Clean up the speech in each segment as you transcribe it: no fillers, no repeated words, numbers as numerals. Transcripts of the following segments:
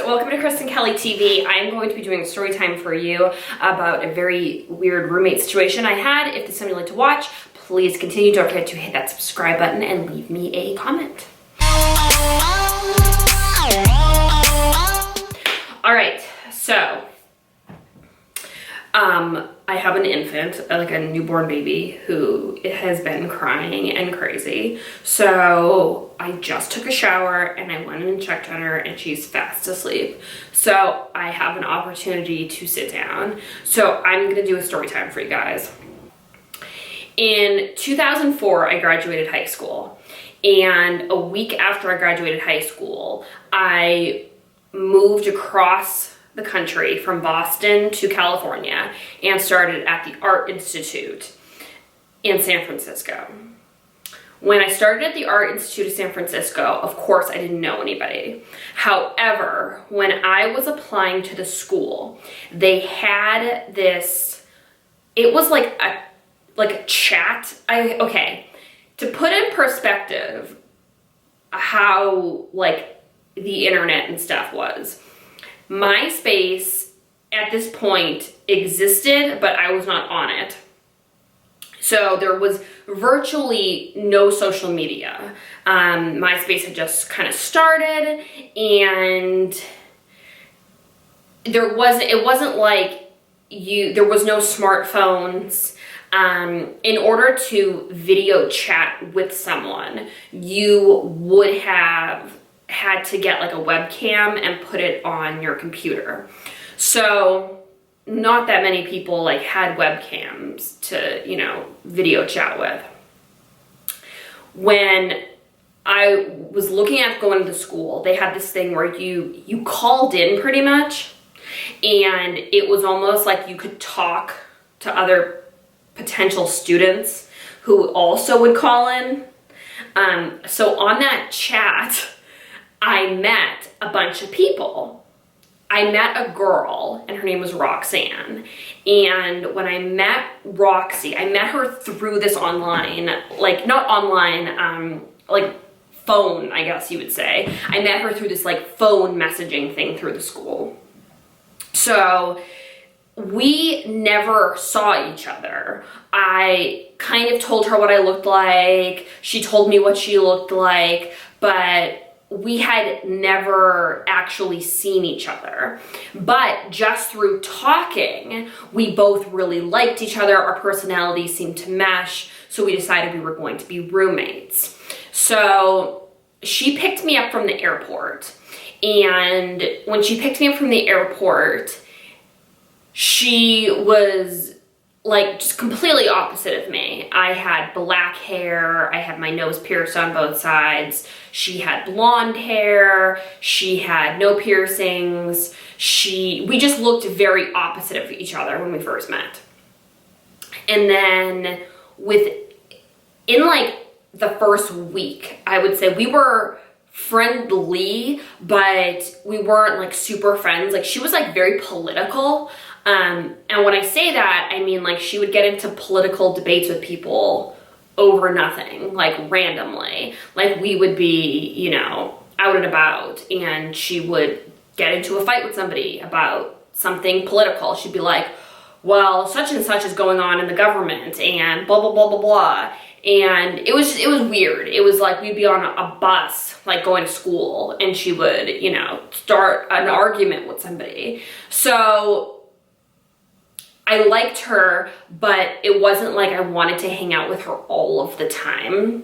welcome to Kristen Kelly TV. I'm going to be doing a story time for you about a very weird roommate situation I had. If this is something you'd like to watch, please continue. Don't forget to hit that subscribe button and leave me a comment. Alright, so I have an infant, like a newborn baby, who has been crying and crazy. So I just took a shower and I went in and checked on her and she's fast asleep. So I have an opportunity to sit down. So I'm gonna do a story time for you guys. In 2004, I graduated high school. And a week after I graduated high school, I moved across the country from Boston to California and started at the Art Institute in San Francisco. When I started at the Art Institute of San Francisco, of course, I didn't know anybody. However, when I was applying to the school, they had this, it was like a chat. Okay, to put in perspective how like the internet and stuff was, MySpace at this point existed, but I was not on it. So there was virtually no social media. MySpace had just kind of started, and it wasn't like there was no smartphones. In order to video chat with someone, you would have had to get like a webcam and put it on your computer. So not that many people like had webcams to, you know, video chat with. When I was looking at going to the school, they had this thing where you called in pretty much, and it was almost like you could talk to other potential students who also would call in. So on that chat, I met a bunch of people. I met a girl, and her name was Roxanne. And when I met Roxy, I met her through this online, like not online, like phone, I guess you would say. I met her through this like phone messaging thing through the school. So we never saw each other. I kind of told her what I looked like. She told me what she looked like, but we had never actually seen each other. But just through talking, we both really liked each other. Our personalities seemed to mesh, so we decided we were going to be roommates. So she picked me up from the airport, and when she picked me up from the airport, she was like just completely opposite of me. I had black hair, I had my nose pierced on both sides. She had blonde hair, she had no piercings. We just looked very opposite of each other when we first met. And then in like the first week, I would say we were friendly, but we weren't like super friends. Like she was like very political. And when I say that, I mean like she would get into political debates with people over nothing, like randomly. Like we would be, you know, out and about, and she would get into a fight with somebody about something political. She'd be like, well, such and such is going on in the government and blah, blah, blah, blah, blah. And it was weird. It was like we'd be on a bus, like going to school, and she would, you know, start an argument with somebody. So I liked her, but it wasn't like I wanted to hang out with her all of the time.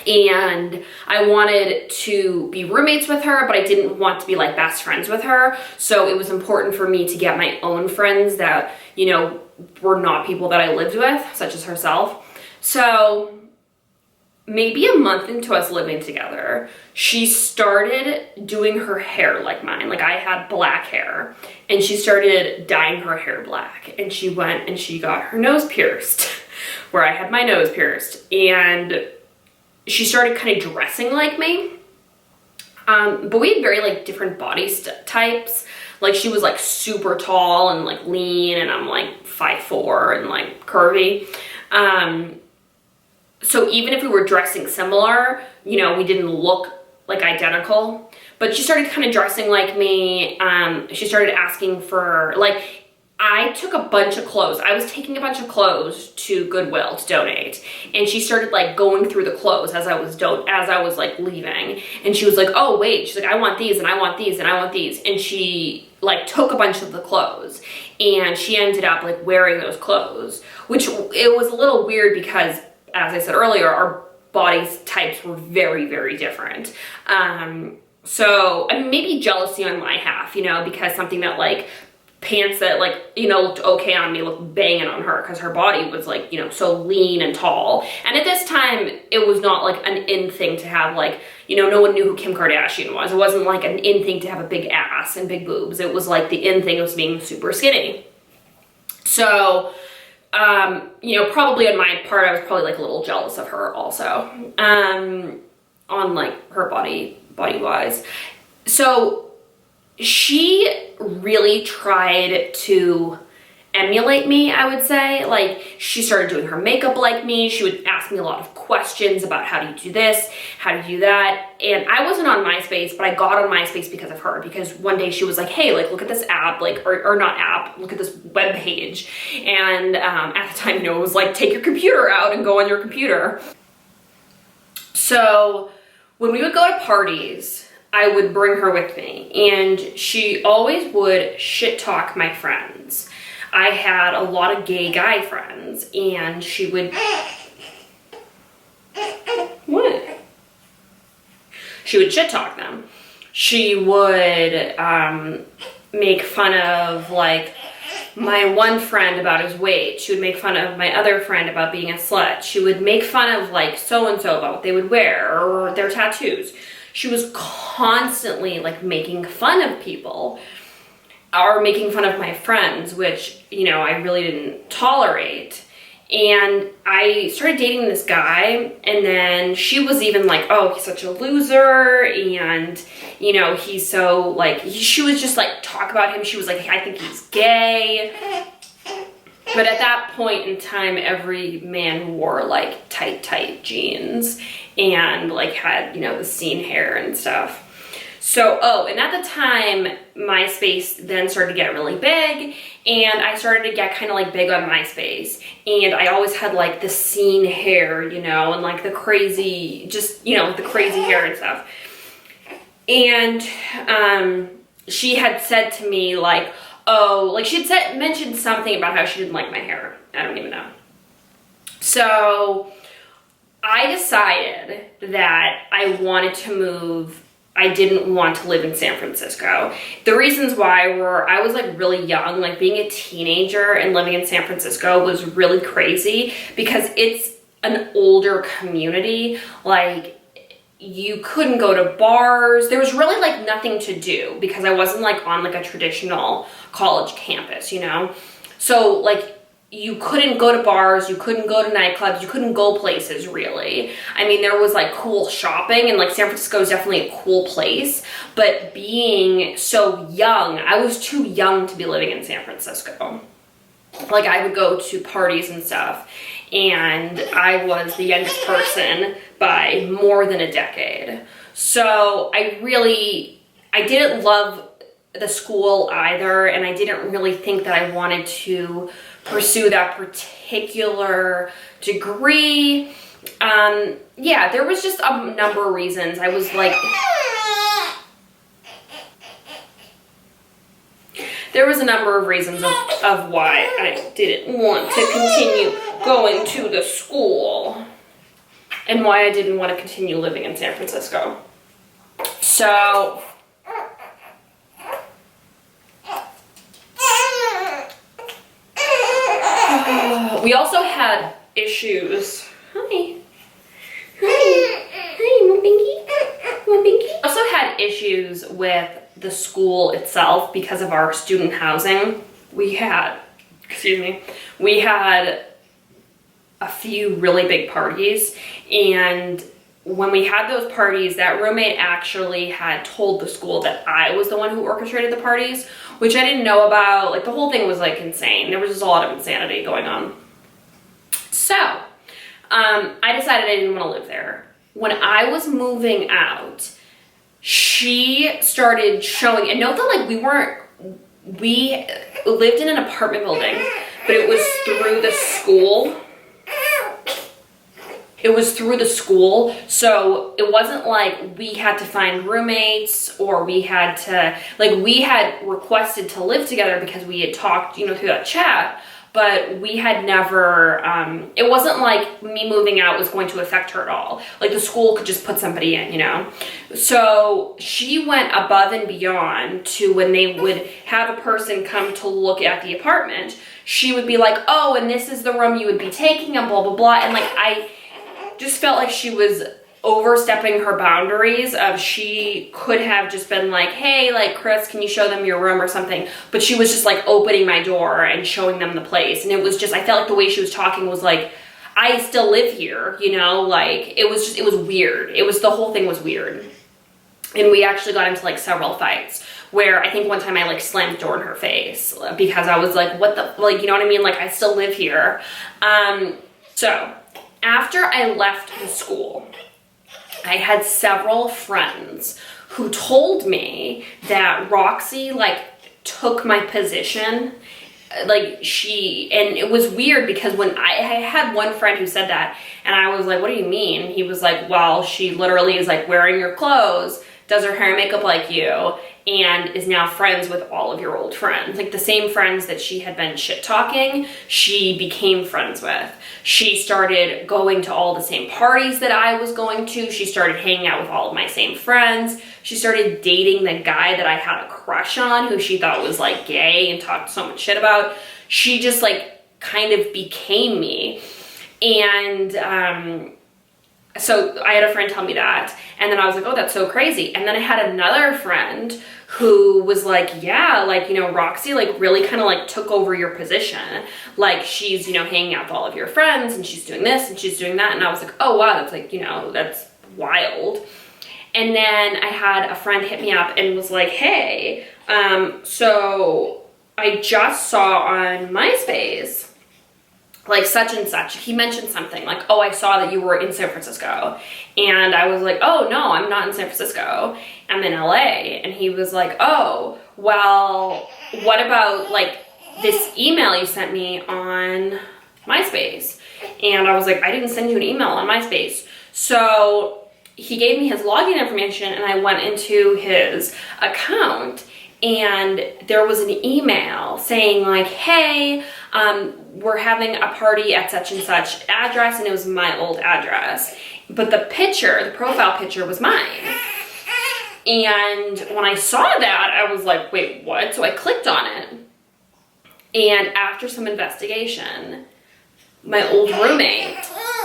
And I wanted to be roommates with her, but I didn't want to be like best friends with her. So it was important for me to get my own friends that, you know, were not people that I lived with, such as herself. So maybe a month into us living together, she started doing her hair like mine. Like I had black hair, and she started dyeing her hair black, and she went and she got her nose pierced where I had my nose pierced, and she started kind of dressing like me. But we had very like different body types. Like she was like super tall and like lean, and I'm like 5'4" and like curvy. So even if we were dressing similar, you know, we didn't look like identical, but she started kind of dressing like me. She started asking for, like, I took a bunch of clothes. I was taking a bunch of clothes to Goodwill to donate, and she started like going through the clothes as I was like leaving, and she was like, "Oh wait," she's like, "I want these and I want these and I want these," and she like took a bunch of the clothes, and she ended up like wearing those clothes, which it was a little weird because, as I said earlier, our body types were very, very different. So I mean, maybe jealousy on my half, you know, because something that like pants that like, you know, looked okay on me looked banging on her because her body was like, you know, so lean and tall. And at this time, it was not like an in thing to have like, you know, no one knew who Kim Kardashian was. It wasn't like an in thing to have a big ass and big boobs. It was like the in thing was being super skinny. So, you know, probably on my part, I was probably like a little jealous of her also, on like her body wise. So she really tried to emulate me, I would say. Like, she started doing her makeup like me. She would ask me a lot of questions about how do you do this, how do you do that. And I wasn't on MySpace, but I got on MySpace because of her, because one day she was like, "Hey, like, look at this app," like, or not app, look at this web page. And at the time, you know, it was like, take your computer out and go on your computer. So when we would go to parties, I would bring her with me, and she always would shit talk my friends. I had a lot of gay guy friends, and she would... What? She would shit talk them. She would make fun of, like, my one friend about his weight. She would make fun of my other friend about being a slut. She would make fun of, like, so-and-so about what they would wear or their tattoos. She was constantly like making fun of people or making fun of my friends, which, you know, I really didn't tolerate. And I started dating this guy, and then she was even like, "Oh, he's such a loser," and, you know, he's so like, she was just like talk about him. She was like, "I think he's gay." But at that point in time, every man wore like tight jeans and like had, you know, the scene hair and stuff. So, oh, and at the time, MySpace then started to get really big, and I started to get kind of like big on MySpace. And I always had like the scene hair, you know, and like the crazy, just, you know, the crazy hair and stuff. And she had said to me like, oh, like she had mentioned something about how she didn't like my hair. I don't even know. So I decided that I wanted to move. I didn't want to live in San Francisco. The reasons why were I was like really young, like being a teenager and living in San Francisco was really crazy because it's an older community. Like, you couldn't go to bars. There was really like nothing to do because I wasn't like on like a traditional college campus, you know? So like you couldn't go to bars, you couldn't go to nightclubs, you couldn't go places really. I mean, there was like cool shopping, and like San Francisco is definitely a cool place, but being so young, I was too young to be living in San Francisco. Like, I would go to parties and stuff, and I was the youngest person by more than a decade. So I didn't love the school either, and I didn't really think that I wanted to pursue that particular degree. Yeah, there was just a number of reasons. I was like, there was a number of reasons of why I didn't want to continue going to the school and why I didn't want to continue living in San Francisco. So we also had issues. Hi, Pinky. Also had issues with the school itself because of our student housing. We had a few really big parties, and when we had those parties, that roommate actually had told the school that I was the one who orchestrated the parties, which I didn't know about. Like, the whole thing was like insane. There was just a lot of insanity going on. So I decided I didn't want to live there. When I was moving out, she started showing, and note that like we lived in an apartment building, but it was through the school. It was through the school, so it wasn't like we had to find roommates or we had to, like, we had requested to live together because we had talked, you know, through that chat, but we had never, it wasn't like me moving out was going to affect her at all. Like, the school could just put somebody in, you know? So she went above and beyond to when they would have a person come to look at the apartment, she would be like, oh, and this is the room you would be taking, and blah, blah, blah, and like, I just felt like she was overstepping her boundaries of, she could have just been like, hey, like, Chris, can you show them your room or something? But she was just like opening my door and showing them the place. And it was just, I felt like the way she was talking was like, I still live here, you know, like, it was weird. The whole thing was weird. And we actually got into like several fights where I think one time I like slammed the door in her face because I was like, what the, like, you know what I mean? Like, I still live here. So after I left the school, I had several friends who told me that Roxy like took my position. Like, and it was weird because when I had one friend who said that, and I was like, what do you mean? He was like, well, she literally is like wearing your clothes, does her hair and makeup like you, and is now friends with all of your old friends. Like, the same friends that she had been shit talking, she became friends with. She started going to all the same parties that I was going to. She started hanging out with all of my same friends. She started dating the guy that I had a crush on, who she thought was like gay and talked so much shit about. She just like kind of became me. And so I had a friend tell me that, and then I was like, oh, that's so crazy. And then I had another friend who was like, yeah, like, you know, Roxy like really kind of like took over your position. Like, she's, you know, hanging out with all of your friends, and she's doing this and she's doing that. And I was like, oh wow, that's like, you know, that's wild. And then I had a friend hit me up and was like, hey, so I just saw on MySpace like such and such. He mentioned something like, oh, I saw that you were in San Francisco. And I was like, oh no, I'm not in San Francisco, I'm in LA. And he was like, oh, well, what about like this email you sent me on MySpace? And I was like, I didn't send you an email on MySpace. So he gave me his login information, and I went into his account, and there was an email saying like, hey, we're having a party at such and such address, and it was my old address. But the picture, the profile picture, was mine. And when I saw that, I was like, wait, what? So I clicked on it. And after some investigation, my old roommate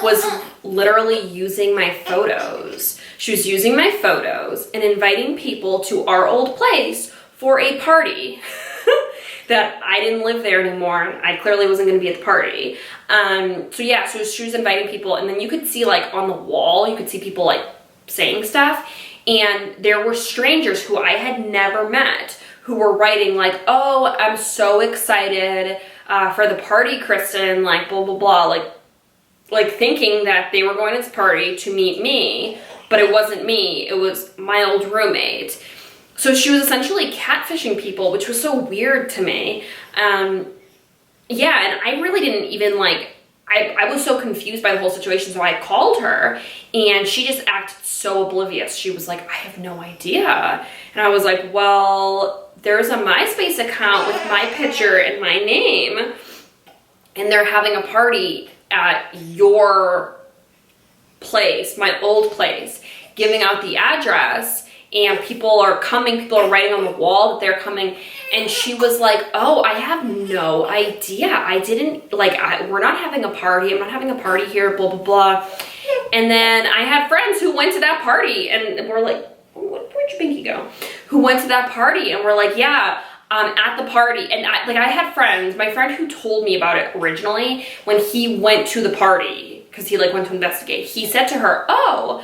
was literally using my photos. She was using my photos and inviting people to our old place for a party that I didn't live there anymore, and I clearly wasn't going to be at the party. So yeah, so she was inviting people, and then you could see like on the wall, you could see people like saying stuff, and there were strangers who I had never met who were writing like, oh, I'm so excited for the party, Kristen, like blah, blah, blah, like thinking that they were going to this party to meet me, but it wasn't me, it was my old roommate. So she was essentially catfishing people, which was so weird to me. Yeah, and I really didn't even like, I was so confused by the whole situation, so I called her, and she just acted so oblivious. She was like, I have no idea. And I was like, well, there's a MySpace account with my picture and my name, and they're having a party at your place, my old place, giving out the address, and people are coming, people are writing on the wall that they're coming. And she was like, oh, I have no idea. I didn't, like, we're not having a party. I'm not having a party here, blah, blah, blah. And then I had friends who went to that party and were like, where'd your pinky go? Who went to that party and were like, yeah, at the party. And I had friends, my friend who told me about it originally, when he went to the party, because he like went to investigate, he said to her, oh,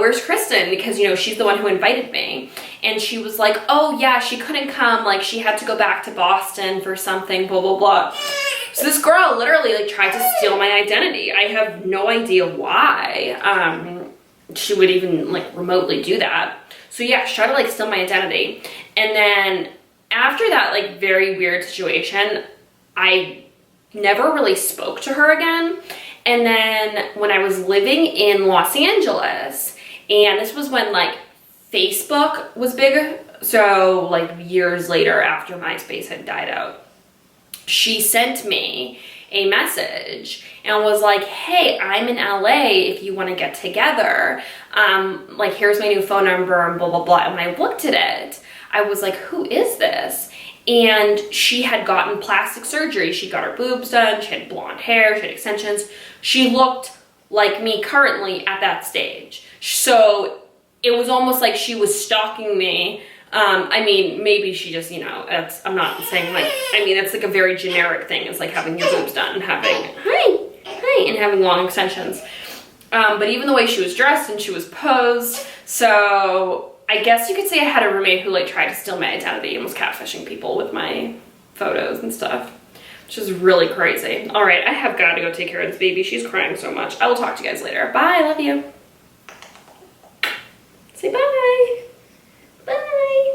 where's Kristen? Because, you know, she's the one who invited me. And she was like, oh yeah, she couldn't come, like she had to go back to Boston for something, blah, blah, blah. So this girl literally like tried to steal my identity. I have no idea why she would even like remotely do that. So yeah, she tried to like steal my identity. And then after that like very weird situation, I never really spoke to her again. And then when I was living in Los Angeles, and this was when like Facebook was big, so like years later after MySpace had died out, she sent me a message and was like, hey, I'm in LA if you want to get together. Like, here's my new phone number and blah, blah, blah. And when I looked at it, I was like, who is this? And she had gotten plastic surgery. She got her boobs done. She had blonde hair. She had extensions. She looked like me currently at that stage. So it was almost like she was stalking me. I mean, maybe she just, you know, I'm not saying like, I mean, it's like a very generic thing. It's like having your boobs done and having, hi, and having long extensions. But even the way she was dressed and she was posed. So I guess you could say I had a roommate who like tried to steal my identity and was catfishing people with my photos and stuff, which is really crazy. All right, I have got to go take care of this baby. She's crying so much. I will talk to you guys later. Bye, I love you. Say bye. Bye.